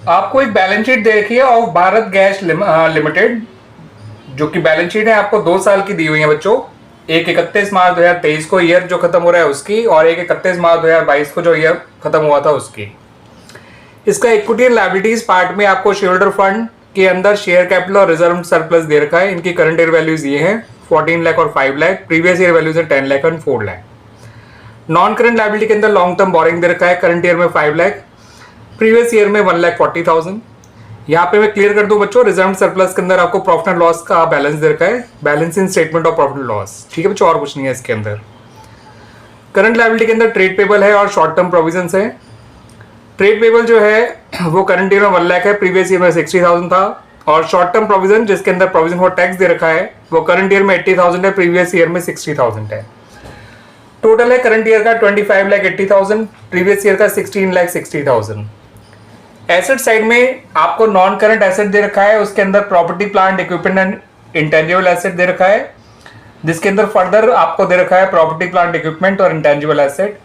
आपको एक balance sheet दे रखी है ऑफ भारत गैस लिमिटेड, जो कि बैलेंस शीट है आपको 2 साल की दी हुई है बच्चों। एक 31 मार्च 2023 को ईयर जो खत्म हो रहा है उसकी, और एक 31 मार्च 2022 को जो ईयर खत्म हुआ था उसकी। इसका इक्विटी एंड लायबिलिटीज पार्ट में आपको शेयर होल्डर फंड के अंदर शेयर कैपिटल और रिजर्व सरप्लस दे रखा है। इनकी करंट ईयर वैल्यूज ये हैं 14 लाख और 5 लाख, प्रीवियस ईयर वैल्यूज है 10 लाख और 4 लाख। नॉन करंट लायबिलिटी के अंदर लॉन्ग टर्म बोरिंग दे रखा है, करंट ईयर में 5 लाख, प्रीवियस ईयर में 1,40,000। यहाँ पे मैं क्लियर कर दूं बच्चों, रिजर्व सरप्लस के अंदर आपको प्रॉफिट एंड लॉस का बैलेंस दे रखा है, balance in statement of profit and loss. ठीक है बच्चों, और कुछ नहीं है इसके अंदर। करंट लायबिलिटी के अंदर ट्रेड पेबल है और शॉर्ट टर्म प्रोविजंस है। ट्रेड पेबल जो है वो करंट ईयर में 1 लाख है, प्रीवियस ईयर में 60,000 था। और शॉर्ट टर्म प्रोविजन जिसके अंदर प्रोविजन फॉर टैक्स दे रखा है वो करंट ईयर में 80,000 है, प्रीवियस ईयर में 60,000 है। टोटल है करंट ईयर का 25,80,000, प्रीवियस ईयर का 16,60,000। एसेट साइड में आपको नॉन करंट एसेट दे रखा है, उसके अंदर property plant equipment and intangible asset दे रखा है, जिसके अंदर फर्दर आपको दे रखा है प्रॉपर्टी प्लांट इक्विपमेंट और इंटेंजिबल एसेट।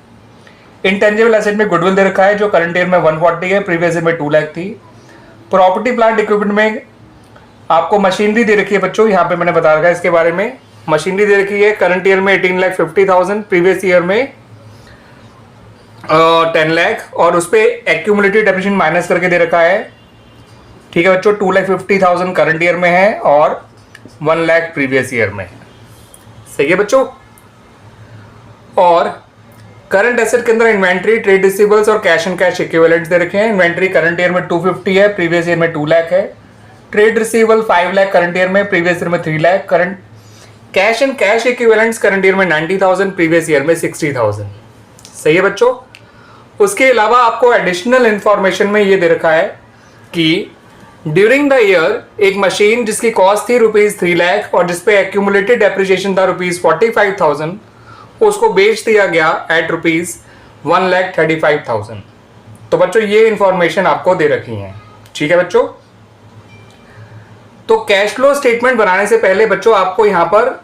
इंटेंजिबल एसेट में गुडविल दे रखा है जो करंट ईयर में 140 है, प्रीवियस ईयर में 2 लाख थी। प्रॉपर्टी प्लांट इक्विपमेंट में आपको मशीनरी दे रखी है बच्चों, यहाँ पे मैंने बता रखा है इसके बारे में। मशीनरी दे रखी है करंट ईयर में 18,50,000, प्रीवियस ईयर में 10 लाख, और उस पर एक्यूमुलेटेड डेप्रिसिएशन माइनस करके दे रखा है। ठीक है बच्चों, 2,50,000 करंट ईयर में है और 1 लाख प्रीवियस ईयर में। सही है बच्चों। और करंट एसेट के अंदर इन्वेंट्री, ट्रेड रिसीवेबल्स और कैश एंड कैश इक्विवेलेंट्स दे रखे हैं। इन्वेंट्री करंट ईयर में 250 है, प्रीवियस ईयर में 2 लाख है। Trade receivable 5 lakh current year में, प्रीवियस ईयर में 3 lakh. Current cash and cash equivalents current year में 90,000, प्रीवियस ईयर में 60,000। सही है बच्चों। उसके अलावा आपको एडिशनल इंफॉर्मेशन में ये दे रखा है कि ड्यूरिंग द ईयर एक मशीन जिसकी कॉस्ट थी ₹3 लाख और जिसपे एक्यूमुलेटेड डेप्रिसिएशन था ₹45,000, उसको बेच दिया गया एट ₹1,35,000। तो बच्चों ये इंफॉर्मेशन आपको दे रखी है। ठीक है बच्चों। तो कैश फ्लो स्टेटमेंट बनाने से पहले बच्चों आपको यहाँ पर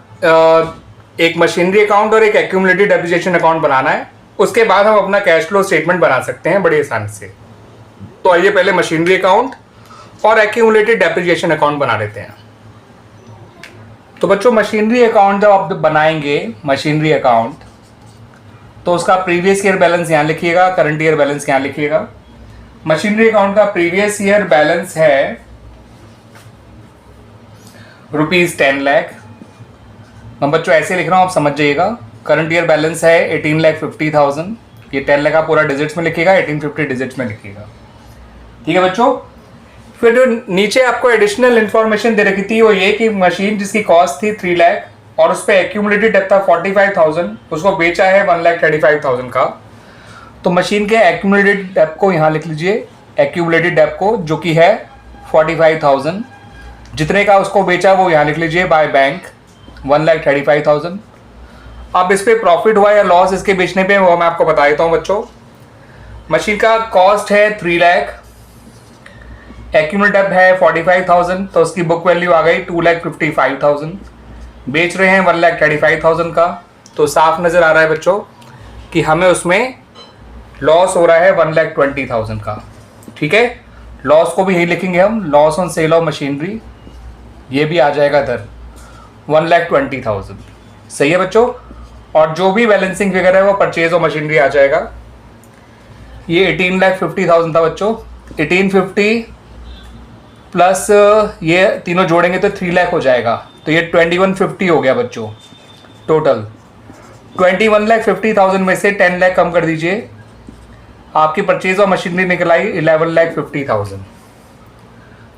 एक मशीनरी अकाउंट और एक एक्यूमुलेटेड डेप्रिसिएशन अकाउंट बनाना है। उसके बाद हम अपना कैश फ्लो स्टेटमेंट बना सकते हैं बड़ी आसानी से। तो आइए पहले मशीनरी अकाउंट और एक्यूमुलेटेड डेप्रिसिएशन अकाउंट बना लेते हैं। तो बच्चों मशीनरी अकाउंट जब आप बनाएंगे मशीनरी अकाउंट, तो उसका प्रीवियस ईयर बैलेंस यहाँ लिखिएगा, करंट ईयर बैलेंस यहाँ लिखिएगा। मशीनरी अकाउंट का प्रीवियस ईयर बैलेंस है ₹10 लाख। मैं बच्चों ऐसे लिख रहा हूँ, आप समझ जाइएगा। करंट ईयर बैलेंस है 18,50,000। ये 10 लाख आप पूरा डिजिट्स में लिखिएगा, 1850 डिजिट्स में लिखिएगा। ठीक है बच्चों। फिर जो नीचे आपको एडिशनल इंफॉर्मेशन दे रखी थी वो ये कि मशीन जिसकी कॉस्ट थी 3 लाख और उस पर एक्यूमुलेटेड डेप्थ था 45,000, उसको बेचा है 1,35,000 का। तो मशीन के एक्यूमुलेटेड डेप्थ को यहाँ लिख लीजिए, एक्यूमुलेटेड डेप्थ को जो कि है 45,000। जितने का उसको बेचा वो यहाँ लिख लीजिए बाय बैंक 1,35,000। अब इस पर प्रॉफिट हुआ या लॉस इसके बेचने पे वो मैं आपको बता देता हूँ बच्चों। मशीन का कॉस्ट है 3 लाख, एक्यूमुलेटेड डेप्थ है 45,000, तो उसकी बुक वैल्यू आ गई 2,55,000। बेच रहे हैं 1,35,000 का, तो साफ नजर आ रहा है बच्चों कि हमें उसमें लॉस हो रहा है 1,20,000 का। ठीक है, लॉस को भी यही लिखेंगे हम, loss on sale of machinery, ये भी आ जाएगा इधर 1,20,000। सही है बच्चों। और जो भी बैलेंसिंग फिगर है वो परचेज ऑफ मशीनरी आ जाएगा। ये 18,50,000 था बच्चों, 1850 प्लस ये तीनों जोड़ेंगे तो 3 लाख हो जाएगा, तो ये 2150 हो गया बच्चों टोटल। 21,50,000 में से 10 लाख कम कर दीजिए, आपकी परचेज ऑफ मशीनरी निकल आई 11,50,000।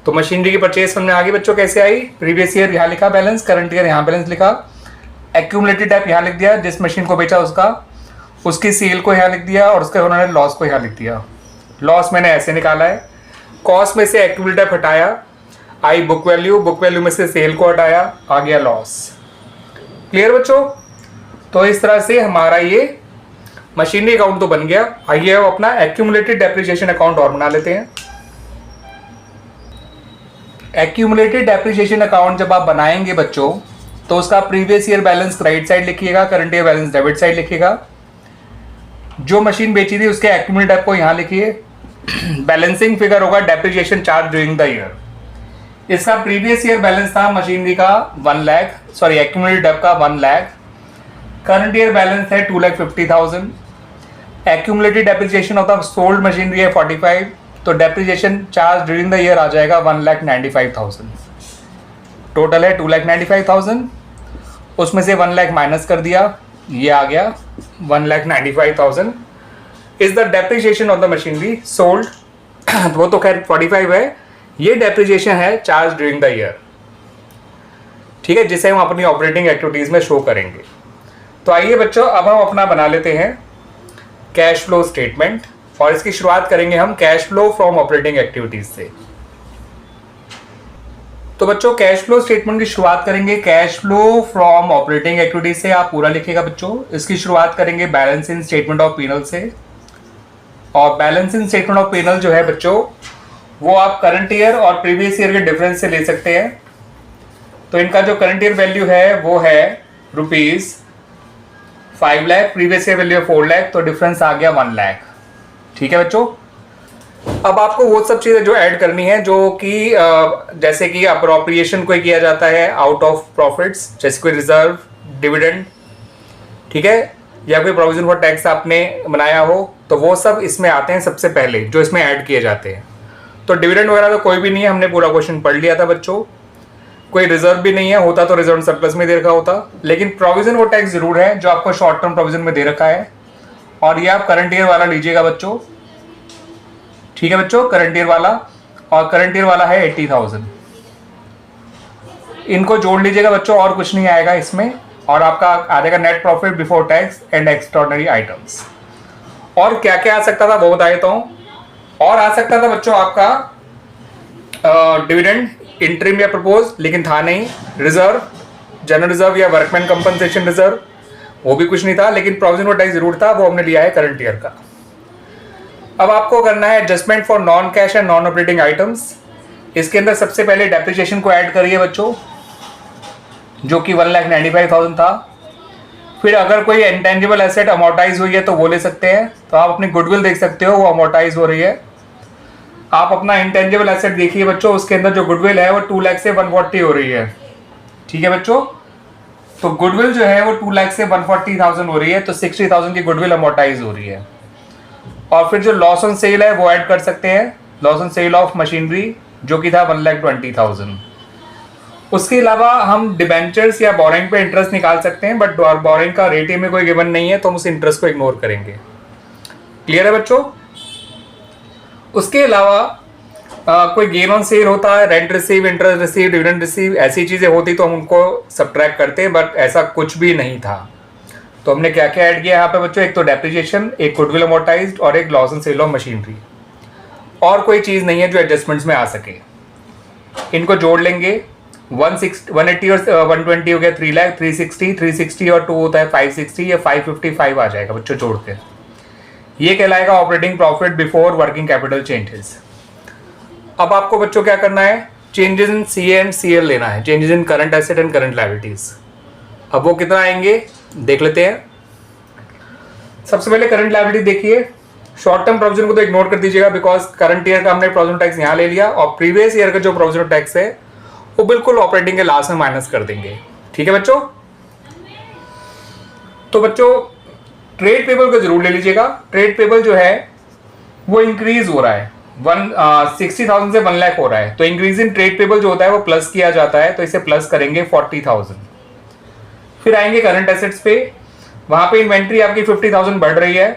तो मशीनरी की परचेज समझ में आ गई बच्चों कैसे आई। प्रीवियस ईयर यहाँ लिखा बैलेंस, करंट ईयर यहाँ बैलेंस लिखा, एक्यूमुलेटेड डेप्थ यहाँ लिख दिया, जिस मशीन को बेचा उसकी सेल को यहाँ लिख दिया और उसके उन्होंने लॉस को यहाँ लिख दिया। लॉस मैंने ऐसे निकाला है, कॉस्ट में से एक्यूमुलेटेड डेप्थ हटाया, आई बुक वैल्यू में से सेल को हटाया, आ गया लॉस। क्लियर बच्चों। तो इस तरह से हमारा ये मशीनरी अकाउंट तो बन गया। आइए अब अपना एक्यूमुलेटेड डेप्रिसिएशन अकाउंट और बना लेते हैं। एक्यूमुलेटेड डेप्रिसिएशन अकाउंट जब आप बनाएंगे बच्चों, तो उसका previous year balance right side लिखिएगा, current year balance debit side लिखिएगा। जो मशीन बेची थी उसके एक्यूमुलेटेड डेप्थ को यहाँ लिखिए, बैलेंसिंग फिगर होगा depreciation charge during the year. इसका प्रीवियस ईयर बैलेंस था मशीनरी का 1 लाख, सॉरी एक्यूमुलेटेड डेप्ट का 1 लाख। करंट ईयर बैलेंस है 2,50,000। Accumulated depreciation of the sold machinery है 45, तो depreciation charge during the year आ जाएगा 1,95,000। टोटल है 2,95,000, उसमें से 1 लाख माइनस कर दिया, ये आ गया 1,95,000 is the depreciation of the machinery sold. वो तो खैर 45 है, ये डेप्रिसिएशन है चार्ज ड्यूरिंग द ईयर, ठीक है, जिसे हम अपनी ऑपरेटिंग एक्टिविटीज में शो करेंगे। तो आइए बच्चों, अब हम अपना बना लेते हैं कैश फ्लो स्टेटमेंट, और इसकी शुरुआत करेंगे हम cash flow from operating activities से। तो बच्चों कैश फ्लो स्टेटमेंट की शुरुआत करेंगे cash flow from operating activities से। आप पूरा लिखिएगा बच्चों। इसकी शुरुआत करेंगे balance in statement of PnL से, और balance in statement of PnL जो है बच्चों वो आप करंट ईयर और प्रीवियस ईयर के डिफरेंस से ले सकते हैं। तो इनका जो करंट ईयर वैल्यू है वो है ₹5 लाख, प्रीवियस ईयर वैल्यू है 4 लाख, तो डिफरेंस आ गया 1 लाख। ठीक है बच्चों। अब आपको वो सब चीजें जो ऐड करनी है जो कि जैसे कि अप्रोप्रिएशन कोई किया जाता है आउट ऑफ प्रॉफिट्स, जैसे कोई रिजर्व, डिविडेंड, ठीक है, या कोई प्रोविजन फॉर टैक्स आपने बनाया हो, तो वो सब इसमें आते हैं सबसे पहले जो इसमें ऐड किए जाते हैं। तो डिविडेंड वगैरह तो कोई भी नहीं है, हमने पूरा क्वेश्चन पढ़ लिया था बच्चों। कोई रिजर्व भी नहीं है, होता तो रिजर्व सरप्लस में दे रखा होता, लेकिन प्रोविजन फॉर टैक्स जरूर है जो आपको शॉर्ट टर्म प्रोविजन में दे रखा है, और ये आप करंट ईयर वाला लीजिएगा बच्चों। ठीक है बच्चों, करंट ईयर वाला, और करंट ईयर वाला है 80,000। इनको जोड़ लीजिएगा बच्चों, और कुछ नहीं आएगा इसमें, और आपका आ जाएगा net profit before tax and extraordinary items. और क्या क्या आ सकता था वो बता देता हूं। और आ सकता था बच्चों आपका डिविडेंड, इंटरिम या प्रपोज, लेकिन था नहीं। रिजर्व, जनरल रिजर्व या वर्कमैन कंपनसेशन रिजर्व, वो भी कुछ नहीं था, लेकिन प्रोविजन फॉर टैक्स जरूर था, वो हमने लिया है करंट ईयर का। अब आपको करना है adjustment for non cash and non operating items. इसके अंदर सबसे पहले डेप्रिसिएशन को ऐड करिए बच्चों, जो कि 1,95,000 था। फिर अगर कोई इंटेंजिबल एसेट अमोर्टाइज हुई है तो वो ले सकते हैं, तो आप अपनी गुडविल देख सकते हो, वो अमोर्टाइज हो रही है। आप अपना इंटेंजिबल एसेट देखिए बच्चों, उसके अंदर जो गुडविल है वो 2 लाख से 140 हो रही है। ठीक है बच्चों, तो गुडविल जो है वो 2 लाख से 140,000 हो रही है, तो 60,000 की गुडविल अमोर्टाइज हो रही है। और फिर जो लॉस ऑन सेल है वो ऐड कर सकते हैं, loss on sale of machinery, जो कि था 1,20,000। उसके अलावा हम डिबेंचर्स या बोरिंग पे इंटरेस्ट निकाल सकते हैं, बट बोरिंग का रेट में कोई गिवन नहीं है, तो हम उस इंटरेस्ट को इग्नोर करेंगे। क्लियर है बच्चों। उसके अलावा कोई गेन ऑन सेल होता है, rent receive, interest receive, dividend receive, ऐसी चीजें होती तो हम उनको सब्ट्रैक्ट करते हैं, बट ऐसा कुछ भी नहीं था। तो हमने क्या क्या ऐड किया यहाँ पे बच्चों, एक तो डेप्रिसिएशन, एक गुडविल अमोर्टाइज्ड, और एक loss on sale of machinery. और कोई चीज नहीं है जो एडजस्टमेंट्स में आ सके। इनको जोड़ लेंगे, 180 और 120 हो गया 3 लाख, 360 और 2 होता है 560, या 555 आ जाएगा बच्चों जोड़ के। ये कहलाएगा operating profit before working capital changes. अब आपको बच्चों क्या करना है, changes in C and CL लेना है, changes in current asset and current liabilities. अब वो कितना आएंगे देख लेते हैं। सबसे पहले करंट लायबिलिटी देखिए, शॉर्ट टर्म प्रोविजन को तो इग्नोर कर दीजिएगा, बिकॉज करंट ईयर का हमने प्रोविजन टैक्स यहाँ ले लिया, और प्रीवियस ईयर का जो प्रोविजन टैक्स है वो बिल्कुल ऑपरेटिंग के लास्ट में माइनस कर देंगे। ठीक है बच्चों। तो बच्चों ट्रेड पेबल को जरूर ले लीजिएगा। ट्रेड पेबल जो है वो इंक्रीज हो रहा है, 60,000 से 1 लाख हो रहा है, तो इंक्रीज इन ट्रेड पेबल जो होता है वो प्लस किया जाता है, तो इसे प्लस करेंगे 40,000। फिर आएंगे करंट एसेट्स पे, वहां पे इन्वेंट्री आपकी 50,000 बढ़ रही है,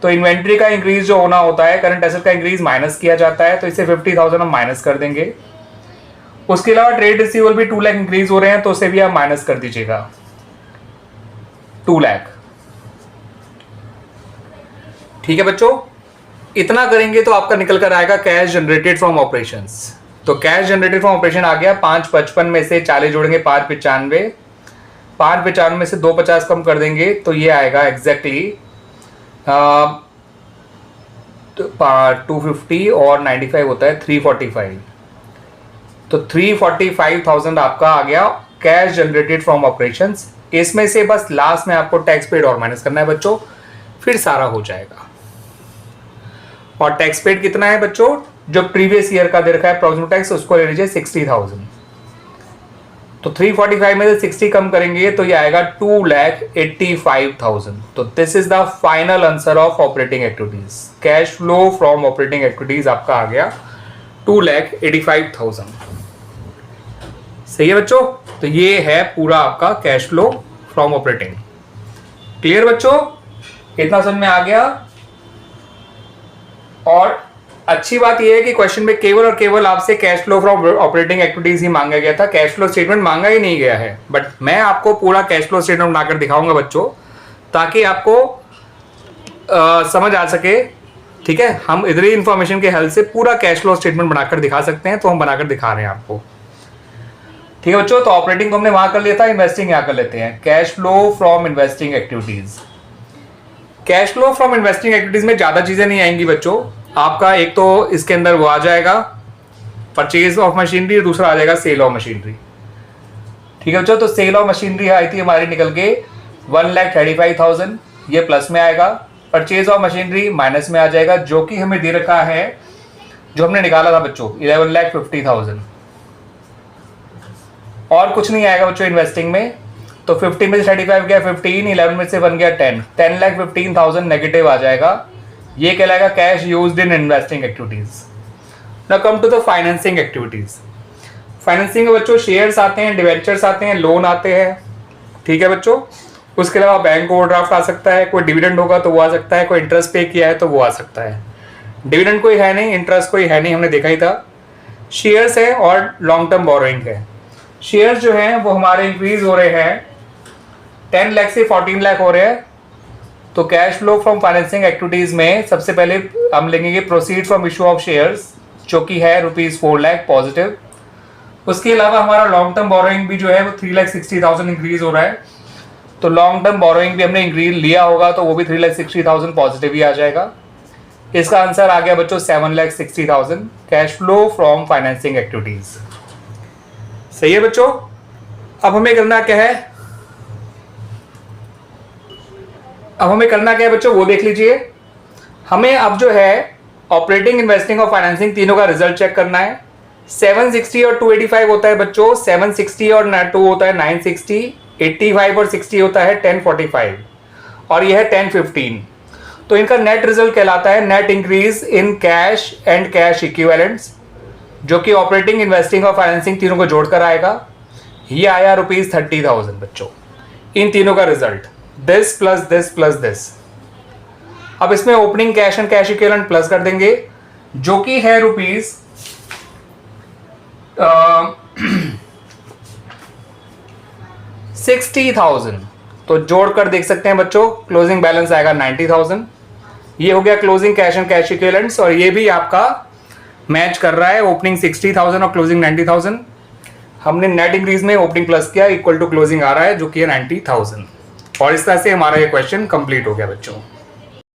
तो इन्वेंट्री का इंक्रीज जो होना होता है, करंट एसेट का इंक्रीज माइनस किया जाता है, तो इसे 50,000 हम माइनस कर देंगे। उसके अलावा ट्रेड रिसीवेबल भी 2 लाख इंक्रीज हो रहे हैं, तो उसे भी आप माइनस कर दीजिएगा 2 लाख। ठीक है बच्चों, इतना करेंगे तो आपका निकल कर आएगा कैश जनरेटेड फ्रॉम ऑपरेशंस। तो कैश जनरेटेड फ्रॉम ऑपरेशन आ गया 555 में से 40 जोड़ेंगे 595, 595 में से 250 कम कर देंगे, तो ये आएगा एग्जैक्टली 250 और 95 होता है 345। तो 345,000 आपका आ गया कैश जनरेटेड फ्रॉम ऑपरेशंस। इसमें से बस लास्ट में आपको टैक्स पेड और माइनस करना है बच्चों, फिर सारा हो जाएगा। और टैक्स पेड कितना है बच्चों, जो प्रीवियस ईयर का दे रखा है अप्रोक्सीमेट टैक्स, उसको ले लीजिए 60,000। तो 345 में से 60 कम करेंगे तो ये आएगा 2,85,000। तो this is the final answer of operating activities. Cash flow from operating activities आपका आ गया 2,85,000। सही है बच्चों, तो ये है पूरा आपका cash flow from operating. Clear बच्चों, इतना समझ में आ गया। और अच्छी बात यह है कि क्वेश्चन में केवल और केवल आपसे cash flow from operating activities ही मांगा गया था, कैश फ्लो स्टेटमेंट मांगा ही नहीं गया है। बट मैं आपको पूरा कैश फ्लो स्टेटमेंट बनाकर दिखाऊंगा बच्चों, ताकि आपको समझ आ सके। ठीक है, हम इधर ही इंफॉर्मेशन के हेल्प से पूरा कैश फ्लो स्टेटमेंट बनाकर दिखा सकते हैं, तो हम बनाकर दिखा रहे हैं आपको। ठीक है बच्चों, तो ऑपरेटिंग को हमने वहां कर लिया था, इन्वेस्टिंग यहां कर लेते हैं। Cash flow from investing activities. Cash flow from investing activities में ज्यादा चीजें नहीं आएंगी बच्चों। आपका एक तो इसके अंदर वो आ जाएगा परचेज ऑफ मशीनरी, दूसरा आ जाएगा सेल ऑफ मशीनरी। ठीक है बच्चों, तो सेल ऑफ मशीनरी आई थी हमारी निकल के 1,35,000, ये प्लस में आएगा। परचेज ऑफ मशीनरी माइनस में आ जाएगा, जो कि हमें दे रखा है, जो हमने निकाला था बच्चों 11,50,000। और कुछ नहीं आएगा बच्चों इन्वेस्टिंग में। तो 50 में से 35 गया 15, 11 में से बन गया 10, 10,15,000 नेगेटिव आ जाएगा। ये कहलाएगा cash used in investing activities. Now come to the financing activities. Financing में बच्चों शेयर्स आते हैं, डिवेंचर्स आते हैं, लोन आते हैं। ठीक है बच्चों, उसके अलावा बैंक ओवरड्राफ्ट आ सकता है, कोई डिविडेंड होगा तो वो आ सकता है, कोई इंटरेस्ट पे किया है तो वो आ सकता है। डिविडेंड कोई है नहीं, इंटरेस्ट कोई है नहीं, हमने देखा ही था। शेयर्स है और लॉन्ग टर्म बोरोइंग है। शेयर्स जो हैं वो हमारे इंक्रीज हो रहे हैं, 10 लाख से 14 लाख हो रहे हैं। तो cash flow from financing activities में सबसे पहले हम लेंगे proceed from issue of shares, जो कि है ₹4 लाख पॉजिटिव। उसके अलावा हमारा लॉन्ग टर्म बोरोइंग भी जो है वो 3,60,000 इंक्रीज हो रहा है। तो लॉन्ग टर्म बोरोइंग भी हमने इंक्रीज लिया होगा तो वो भी 3,60,000 पॉजिटिव ही आ जाएगा। इसका आंसर आ गया बच्चों 7,60,000 cash flow from financing activities. सही है बच्चों, अब हमें करना क्या है, बच्चों वो देख लीजिए। हमें अब जो है ऑपरेटिंग, इन्वेस्टिंग और फाइनेंसिंग तीनों का रिजल्ट चेक करना है। 760 और 285 होता है बच्चों, 760 और 2 होता है 960, 85 और 60 होता है 1045 और यह है 1015। तो इनका नेट रिजल्ट कहलाता है net increase in cash and cash equivalents, जो कि ऑपरेटिंग, इन्वेस्टिंग और फाइनेंसिंग तीनों को जोड़कर आएगा। ये आया ₹30,000 बच्चों, इन तीनों का result, this plus this plus this. अब इसमें opening cash and cash equivalent plus कर देंगे, जो कि है ₹60,000। तो जोड़कर देख सकते हैं बच्चों, क्लोजिंग बैलेंस आएगा 90,000। ये हो गया closing cash and cash equivalents, और ये भी आपका मैच कर रहा है, ओपनिंग 60,000 और क्लोजिंग 90,000। हमने नेट इंक्रीज में ओपनिंग प्लस किया, इक्वल टू क्लोजिंग आ रहा है जो कि है 90,000। और इस तरह से हमारा ये क्वेश्चन कंप्लीट हो गया बच्चों।